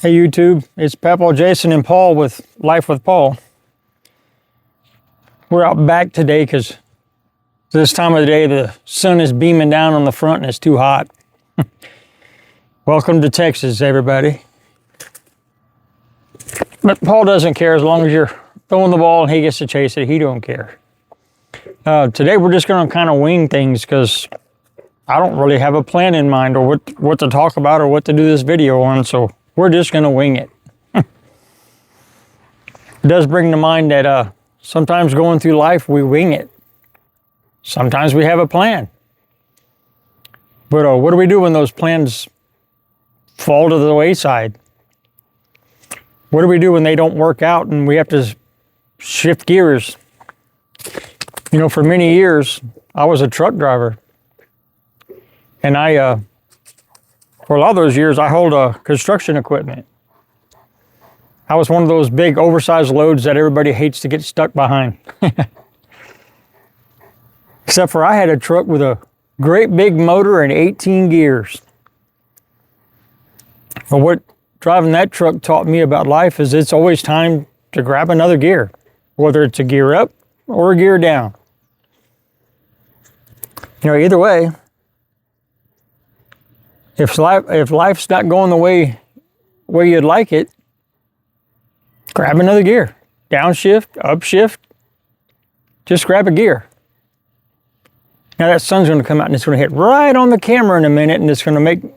Hey YouTube, it's Papaw Jason and Paul with Life with Paul. We're out back today because this time of the day the sun is beaming down on the front and it's too hot. Welcome to Texas, everybody. But Paul doesn't care as long as you're throwing the ball and he gets to chase it. He don't care. Today we're just going to kind of wing things because I don't really have a plan in mind or what to talk about or what to do this video on, so we're just going to wing it. It does bring to mind that sometimes going through life, we wing it. Sometimes we have a plan. But what do we do when those plans fall to the wayside? What do we do when they don't work out and we have to shift gears? You know, for many years, I was a truck driver. And for a lot of those years, I hauled construction equipment. I was one of those big oversized loads that everybody hates to get stuck behind. Except for I had a truck with a great big motor and 18 gears. But what driving that truck taught me about life is it's always time to grab another gear, whether it's a gear up or a gear down. You know, either way, if life's not going the way you'd like it, grab another gear. Downshift, upshift, just grab a gear. Now that sun's going to come out and it's going to hit right on the camera in a minute, and it's going to make it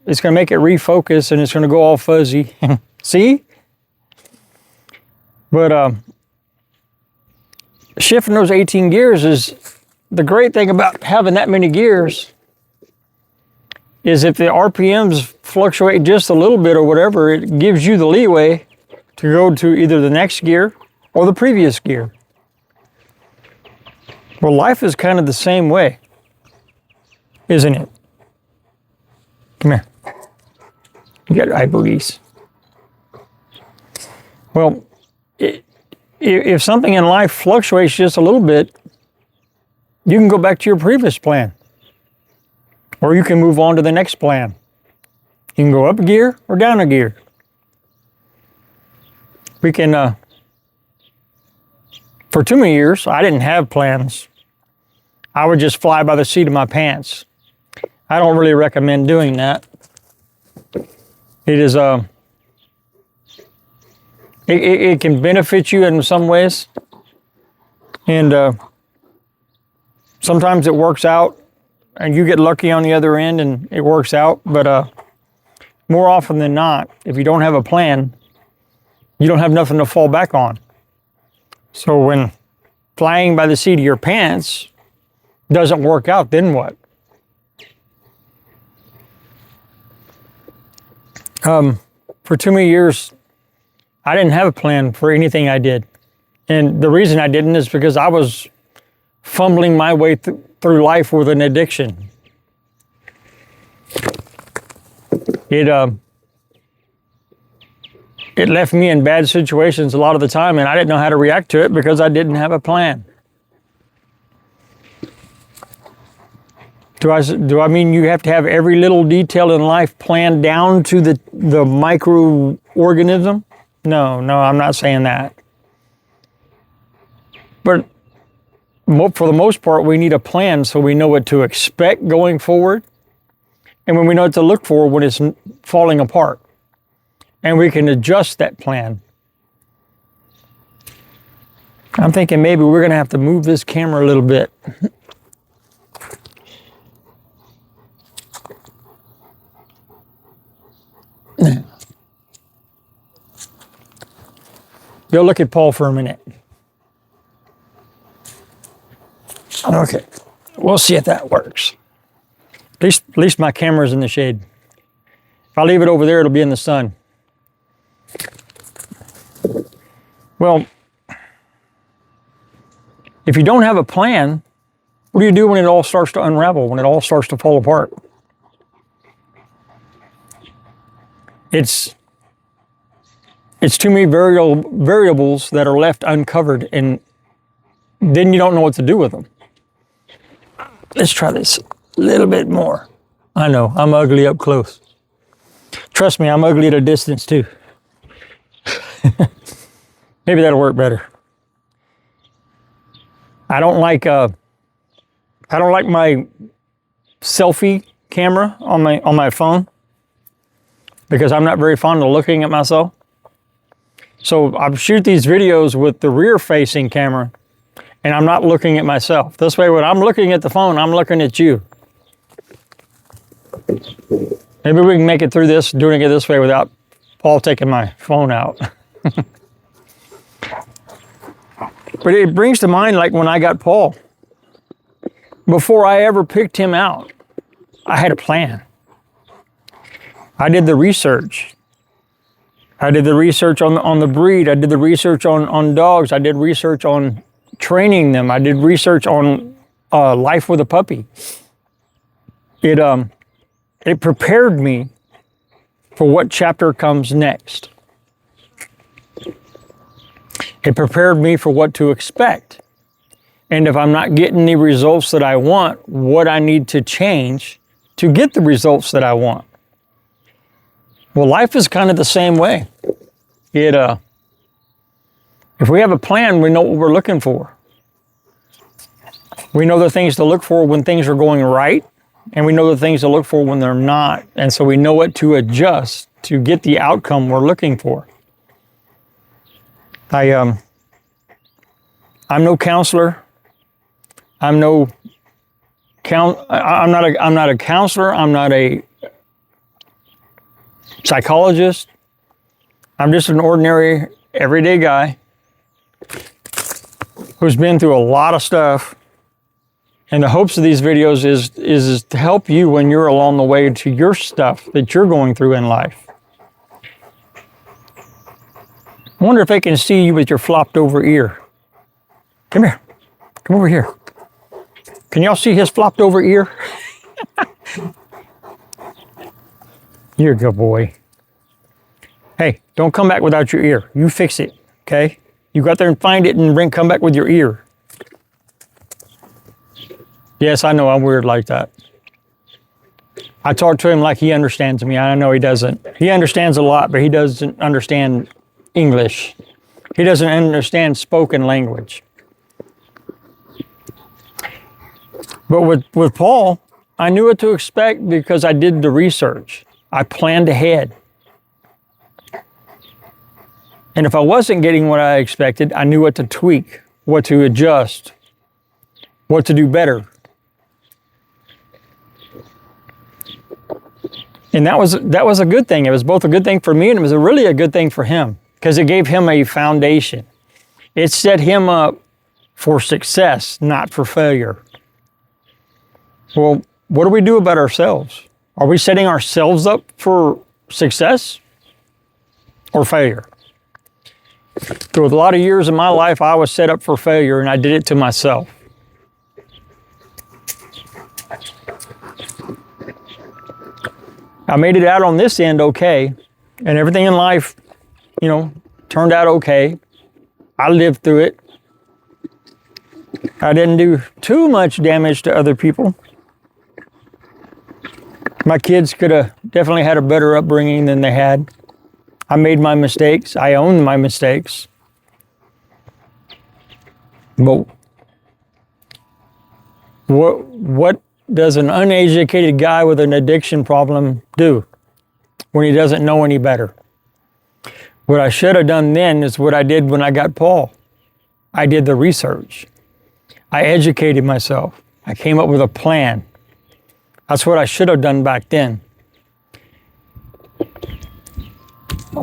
refocus and it's going to go all fuzzy. See? But shifting those 18 gears is the great thing about having that many gears. Is if the RPMs fluctuate just a little bit or whatever, it gives you the leeway to go to either the next gear or the previous gear. Well, life is kind of the same way, isn't it? Come here. You got eye boogies. Well, if something in life fluctuates just a little bit, you can go back to your previous plan. Or you can move on to the next plan. You can go up a gear or down a gear. We can, for too many years, I didn't have plans. I would just fly by the seat of my pants. I don't really recommend doing that. It is, it can benefit you in some ways. And sometimes it works out. And you get lucky on the other end and it works out. But more often than not, if you don't have a plan, you don't have nothing to fall back on. So when flying by the seat of your pants doesn't work out, then what? For too many years, I didn't have a plan for anything I did. And the reason I didn't is because I was fumbling my way through life with an addiction. It left me in bad situations a lot of the time, and I didn't know how to react to it because I didn't have a plan. Do I mean you have to have every little detail in life planned down to the microorganism? No, I'm not saying that. But for the most part, we need a plan so we know what to expect going forward, and when we know what to look for when it's falling apart, and we can adjust that plan. I'm thinking maybe we're going to have to move this camera a little bit. Go look at Paul for a minute. Okay, we'll see if that works. At least my camera's in the shade. If I leave it over there, it'll be in the sun. Well, if you don't have a plan, what do you do when it all starts to unravel, when it all starts to fall apart? It's too many variables that are left uncovered, and then you don't know what to do with them. Let's try this a little bit more. I know, I'm ugly up close. Trust me, I'm ugly at a distance too. Maybe that'll work better. I don't like my selfie camera on my phone because I'm not very fond of looking at myself. So I shoot these videos with the rear facing camera and I'm not looking at myself. This way, when I'm looking at the phone, I'm looking at you. Maybe we can make it through this, doing it this way without Paul taking my phone out. But it brings to mind like when I got Paul. Before I ever picked him out, I had a plan. I did the research. I did the research on the breed. I did the research on dogs. I did research on training them. I did research on life with a puppy. It prepared me for what chapter comes next. It prepared me for what to expect. And if I'm not getting the results that I want, what I need to change to get the results that I want. Well, life is kind of the same way. If we have a plan, we know what we're looking for. We know the things to look for when things are going right, and we know the things to look for when they're not. And so we know what to adjust to get the outcome we're looking for. I'm no counselor. I'm not a counselor. I'm not a psychologist. I'm just an ordinary, everyday guy who's been through a lot of stuff. And the hopes of these videos is to help you when you're along the way to your stuff that you're going through in life. I wonder if they can see you with your flopped over ear. Come here. Come over here. Can y'all see his flopped over ear? You're a good boy. Hey, don't come back without your ear. You fix it, okay? You go out there and find it and come back with your ear. Yes, I know I'm weird like that. I talk to him like he understands me. I know he doesn't. He understands a lot, but he doesn't understand English. He doesn't understand spoken language. But with Paul, I knew what to expect because I did the research. I planned ahead. And if I wasn't getting what I expected, I knew what to tweak, what to adjust, what to do better. And that was a good thing. It was both a good thing for me and it was really a good thing for him because it gave him a foundation. It set him up for success, not for failure. Well, what do we do about ourselves? Are we setting ourselves up for success or failure? Through a lot of years in my life, I was set up for failure and I did it to myself. I made it out on this end okay, and everything in life, turned out okay. I lived through it. I didn't do too much damage to other people. My kids could have definitely had a better upbringing than they had. I made my mistakes. I owned my mistakes. But what does an uneducated guy with an addiction problem do when he doesn't know any better? What I should have done then is what I did when I got Paul. I did the research. I educated myself. I came up with a plan. That's what I should have done back then.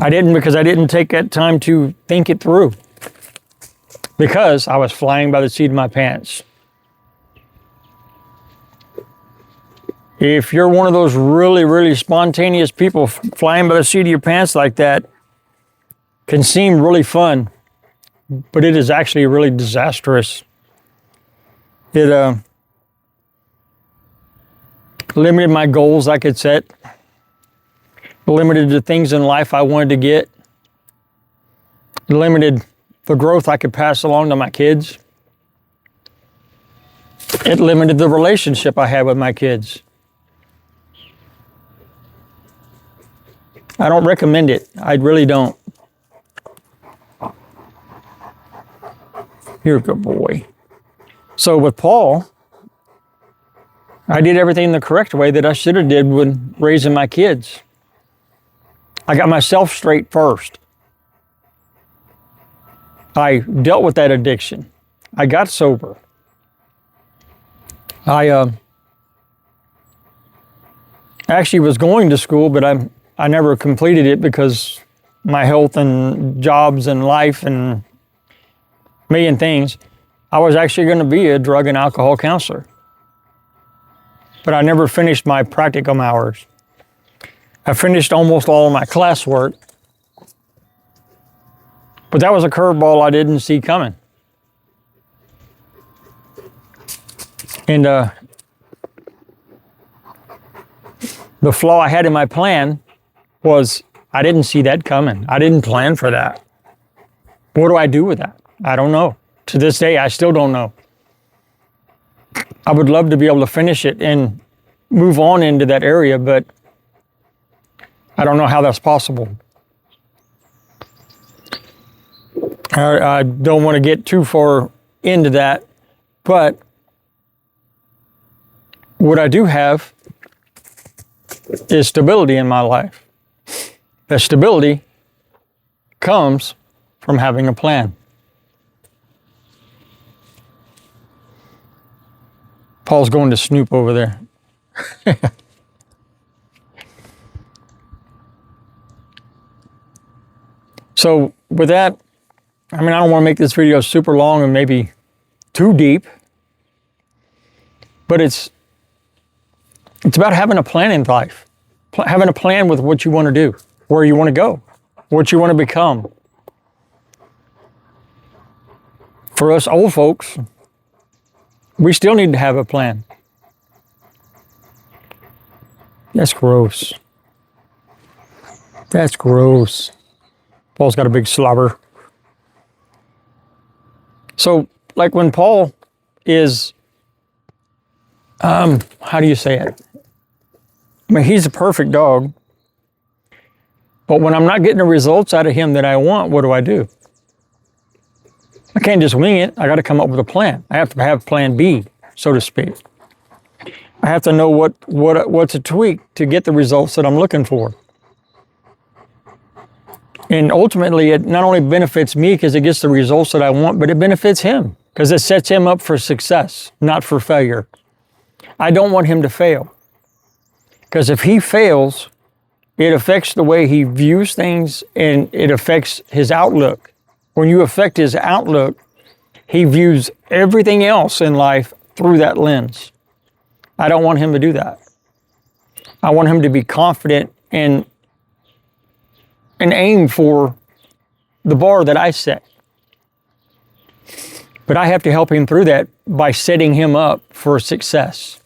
I didn't because I didn't take that time to think it through. Because I was flying by the seat of my pants. If you're one of those really, really spontaneous people, flying by the seat of your pants like that can seem really fun, but it is actually really disastrous. It limited my goals I could set, limited the things in life I wanted to get, limited the growth I could pass along to my kids. It limited the relationship I had with my kids. I don't recommend it. I really don't. You're a good boy. So with Paul, I did everything the correct way that I should have did when raising my kids. I got myself straight first. I dealt with that addiction. I got sober. I actually was going to school, but I never completed it because my health and jobs and life and a million things. I was actually going to be a drug and alcohol counselor, but I never finished my practicum hours. I finished almost all of my classwork, but that was a curveball I didn't see coming. And the flaw I had in my plan was I didn't see that coming. I didn't plan for that. What do I do with that? I don't know. To this day, I still don't know. I would love to be able to finish it and move on into that area, but I don't know how that's possible. I don't want to get too far into that, but what I do have is stability in my life. That stability comes from having a plan. Paul's going to snoop over there. So with that, I mean, I don't want to make this video super long and maybe too deep, but it's about having a plan in life, having a plan with what you want to do, where you want to go, what you want to become. For us old folks, we still need to have a plan. That's gross. That's gross. Paul's got a big slobber. So, like when Paul is, how do you say it? I mean, he's a perfect dog, but when I'm not getting the results out of him that I want, what do? I can't just wing it. I got to come up with a plan. I have to have plan B, so to speak. I have to know what to tweak to get the results that I'm looking for. And ultimately, it not only benefits me because it gets the results that I want, but it benefits him because it sets him up for success, not for failure. I don't want him to fail because if he fails, it affects the way he views things and it affects his outlook. When you affect his outlook, he views everything else in life through that lens. I don't want him to do that. I want him to be confident and aim for the bar that I set. But I have to help him through that by setting him up for success.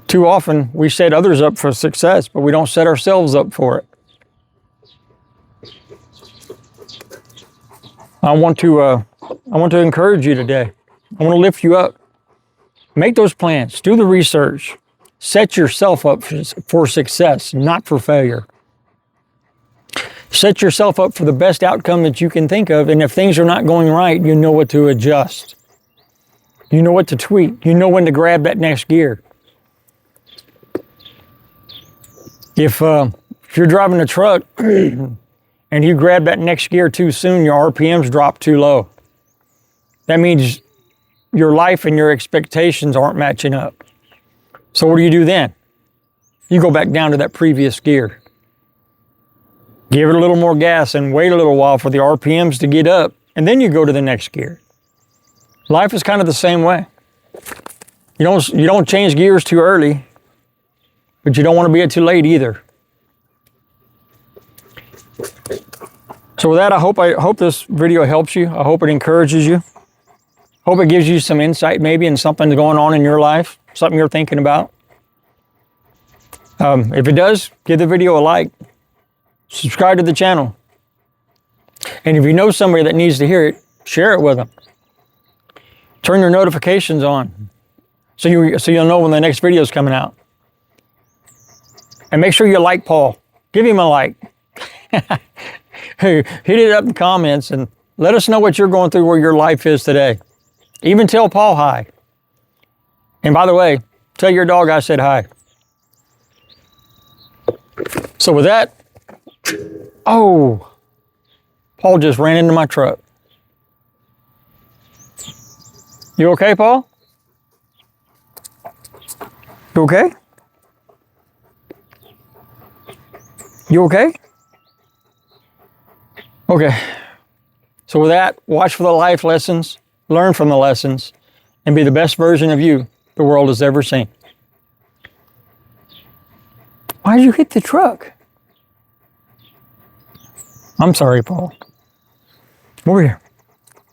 Too often we set others up for success, but we don't set ourselves up for it. I want to encourage you today. I want to lift you up. Make those plans. Do the research. Set yourself up for success, not for failure. Set yourself up for the best outcome that you can think of, and if things are not going right, you know what to adjust. You know what to tweak. You know when to grab that next gear. If you're driving a truck and you grab that next gear too soon, your RPMs drop too low. That means your life and your expectations aren't matching up. So what do then? You go back down to that previous gear. Give it a little more gas and wait a little while for the RPMs to get up, and then you go to the next gear. Life is kind of the same way. You don't change gears too early, but you don't want to be too late either. So with that, I hope this video helps you. I hope it encourages you. Hope it gives you some insight maybe in something going on in your life, something you're thinking about. If it does, give the video a like. Subscribe to the channel. And if you know somebody that needs to hear it, share it with them. Turn your notifications on so you'll know when the next video is coming out. And make sure you like Paul. give him a like. Hey, hit it up in comments and let us know what you're going through, where your life is today. Even tell Paul hi. And by the way, tell your dog I said hi. So with that, oh, Paul just ran into my truck. You okay, Paul? You okay? You okay? Okay. So with that, watch for the life lessons, learn from the lessons, and be the best version of you the world has ever seen. Why did you hit the truck? I'm sorry, Paul. Over here.